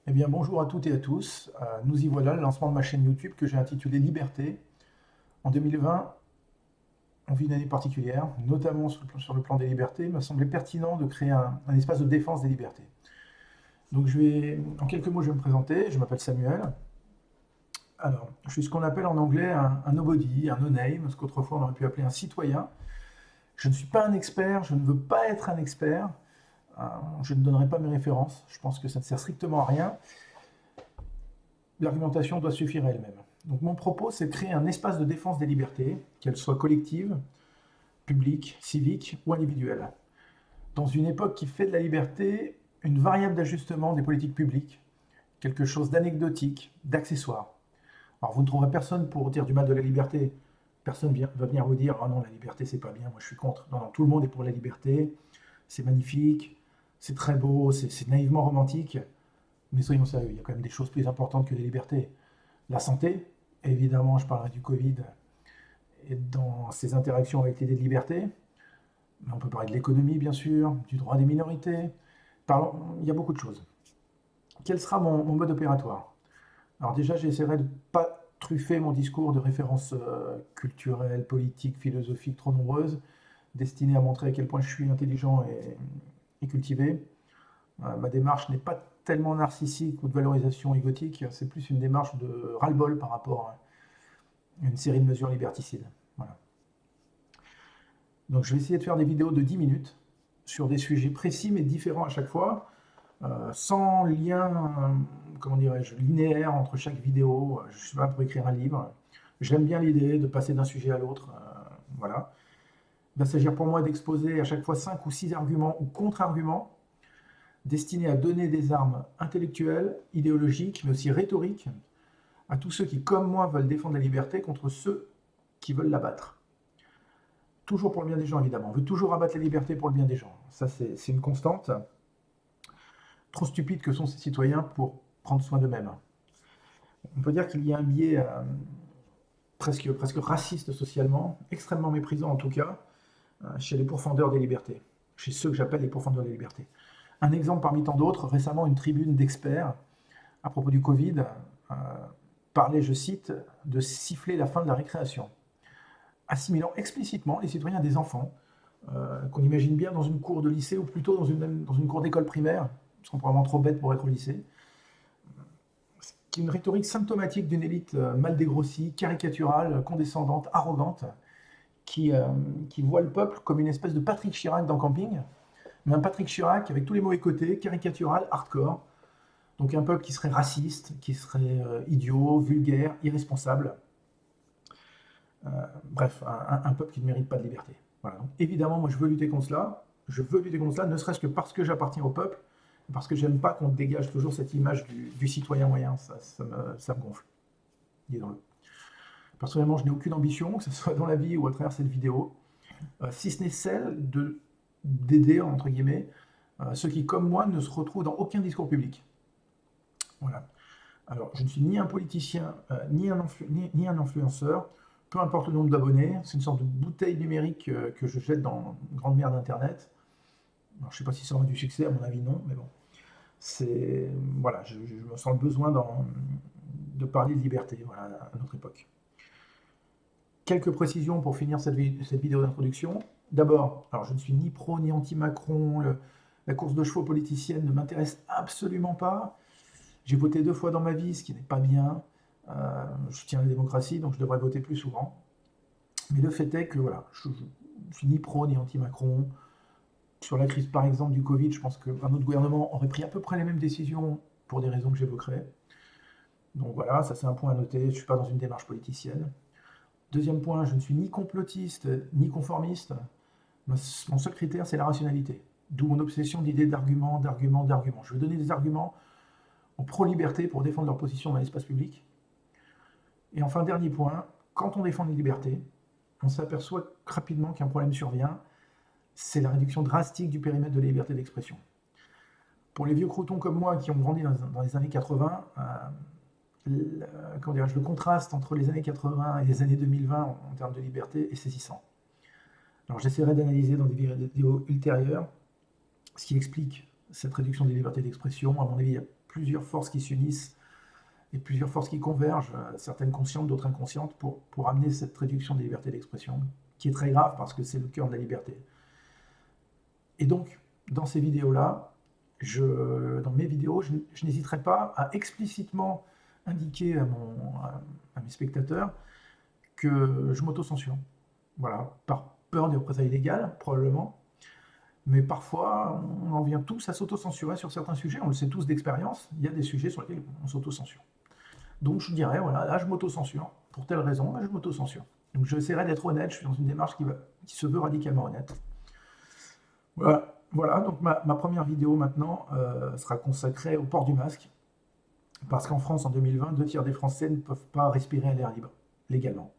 Eh bien, bonjour à toutes et à tous. Nous y voilà, le lancement de ma chaîne YouTube que j'ai intitulée Liberté. En 2020, on vit une année particulière, notamment sur le plan des libertés. Il m'a semblé pertinent de créer un espace de défense des libertés. Donc, en quelques mots, je vais me présenter. Je m'appelle Samuel. Alors, je suis ce qu'on appelle en anglais un nobody, un no-name, ce qu'autrefois on aurait pu appeler un citoyen. Je ne suis pas un expert, je ne veux pas être un expert. Euh, je ne donnerai pas mes références. Je pense que ça ne sert strictement à rien. L'argumentation doit suffire à elle-même. Donc mon propos, c'est de créer un espace de défense des libertés, qu'elles soient collectives, publiques, civiques ou individuelles. Dans une époque qui fait de la liberté une variable d'ajustement des politiques publiques, quelque chose d'anecdotique, d'accessoire. Alors vous ne trouverez personne pour dire du mal de la liberté. Personne va venir vous dire: «Ah non, la liberté, c'est pas bien, moi je suis contre». Non, non, tout le monde est pour la liberté, c'est magnifique, c'est très beau, c'est naïvement romantique. Mais soyons sérieux, il y a quand même des choses plus importantes que les libertés. La santé, évidemment, je parlerai du Covid et dans ses interactions avec l'idée de liberté, mais on peut parler de l'économie, bien sûr, du droit des minorités. Il y a beaucoup de choses. Quel sera mon mode opératoire? Alors déjà, j'essaierai de ne pas truffer mon discours de références culturelles, politiques, philosophiques trop nombreuses, destinées à montrer à quel point je suis intelligent et cultivé. Ma démarche n'est pas tellement narcissique ou de valorisation égotique, c'est plus une démarche de ras-le-bol par rapport à une série de mesures liberticides. Voilà. Donc je vais essayer de faire des vidéos de 10 minutes sur des sujets précis mais différents à chaque fois, sans lien, comment dirais-je, linéaire entre chaque vidéo. Je suis là pour écrire un livre. J'aime bien l'idée de passer d'un sujet à l'autre. Voilà. Il va s'agir pour moi d'exposer à chaque fois 5 ou 6 arguments ou contre-arguments destinés à donner des armes intellectuelles, idéologiques, mais aussi rhétoriques, à tous ceux qui, comme moi, veulent défendre la liberté contre ceux qui veulent l'abattre. Toujours pour le bien des gens, évidemment. On veut toujours abattre la liberté pour le bien des gens. Ça, c'est une constante. Trop stupides que sont ces citoyens pour prendre soin d'eux-mêmes. On peut dire qu'il y a un biais presque raciste socialement, extrêmement méprisant en tout cas, chez les pourfendeurs des libertés, chez ceux que j'appelle les pourfendeurs des libertés. Un exemple parmi tant d'autres, récemment une tribune d'experts à propos du Covid euh, parlait, je cite, de siffler la fin de la récréation, assimilant explicitement les citoyens à des enfants, qu'on imagine bien dans une cour de lycée ou plutôt dans une cour d'école primaire, ils sont probablement trop bêtes pour être au lycée, qui est une rhétorique symptomatique d'une élite mal dégrossie, caricaturale, condescendante, arrogante, qui, euh, qui voit le peuple comme une espèce de Patrick Chirac dans Camping, mais un Patrick Chirac avec tous les mauvais côtés, caricatural, hardcore, donc un peuple qui serait raciste, qui serait idiot, vulgaire, irresponsable, euh, bref, un peuple qui ne mérite pas de liberté. Voilà. Donc, évidemment, moi je veux lutter contre cela, ne serait-ce que parce que j'appartiens au peuple, parce que j'aime pas qu'on dégage toujours cette image du citoyen moyen, ça me gonfle, disons-le. Personnellement, je n'ai aucune ambition, que ce soit dans la vie ou à travers cette vidéo, si ce n'est celle d'aider, entre guillemets, ceux qui, comme moi, ne se retrouvent dans aucun discours public. Voilà. Alors, je ne suis ni un politicien, ni un influenceur, peu importe le nombre d'abonnés, c'est une sorte de bouteille numérique que je jette dans une grande mer d'Internet. Alors, je ne sais pas si ça aura du succès, à mon avis non, mais bon. C'est, voilà, je me sens le besoin de parler de liberté, voilà, à notre époque. Quelques précisions pour finir cette vidéo d'introduction. D'abord, alors je ne suis ni pro ni anti-Macron, la course de chevaux politicienne ne m'intéresse absolument pas. J'ai voté 2 fois dans ma vie, ce qui n'est pas bien. Je tiens à la démocratie, donc je devrais voter plus souvent. Mais le fait est que voilà, je ne suis ni pro ni anti-Macron. Sur la crise par exemple du Covid, je pense qu'un autre gouvernement aurait pris à peu près les mêmes décisions pour des raisons que j'évoquerai. Donc voilà, ça c'est un point à noter, je ne suis pas dans une démarche politicienne. Deuxième point, je ne suis ni complotiste ni conformiste. Mon seul critère, c'est la rationalité. D'où mon obsession d'idées d'arguments, d'arguments, d'arguments. Je veux donner des arguments aux pro-liberté pour défendre leur position dans l'espace public. Et enfin, dernier point, quand on défend les libertés, on s'aperçoit rapidement qu'un problème survient, c'est la réduction drastique du périmètre de la liberté d'expression. Pour les vieux croutons comme moi qui ont grandi dans les années 80, le contraste entre les années 80 et les années 2020 en termes de liberté est saisissant. Alors j'essaierai d'analyser dans des vidéos ultérieures ce qui explique cette réduction des libertés d'expression. À mon avis, il y a plusieurs forces qui s'unissent et plusieurs forces qui convergent, certaines conscientes, d'autres inconscientes, pour amener cette réduction des libertés d'expression, qui est très grave parce que c'est le cœur de la liberté. Et donc, dans ces vidéos-là, dans mes vidéos, je n'hésiterai pas à explicitement indiquer à mes spectateurs que je m'auto-censure. Voilà, par peur des représailles légales, probablement. Mais parfois, on en vient tous à s'auto-censurer sur certains sujets. On le sait tous d'expérience. Il y a des sujets sur lesquels on s'auto-censure. Donc je dirais, voilà, là je m'auto-censure. Pour telle raison, là je m'auto-censure. Donc j'essaierai d'être honnête. Je suis dans une démarche qui se veut radicalement honnête. Voilà, voilà, donc ma première vidéo maintenant sera consacrée au port du masque. Parce qu'en France, en 2020, 2 tiers des Français ne peuvent pas respirer à l'air libre, légalement.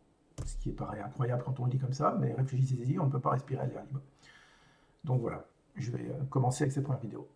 Ce qui paraît incroyable quand on le dit comme ça, mais réfléchissez-y, on ne peut pas respirer à l'air libre. Donc voilà, je vais commencer avec cette première vidéo.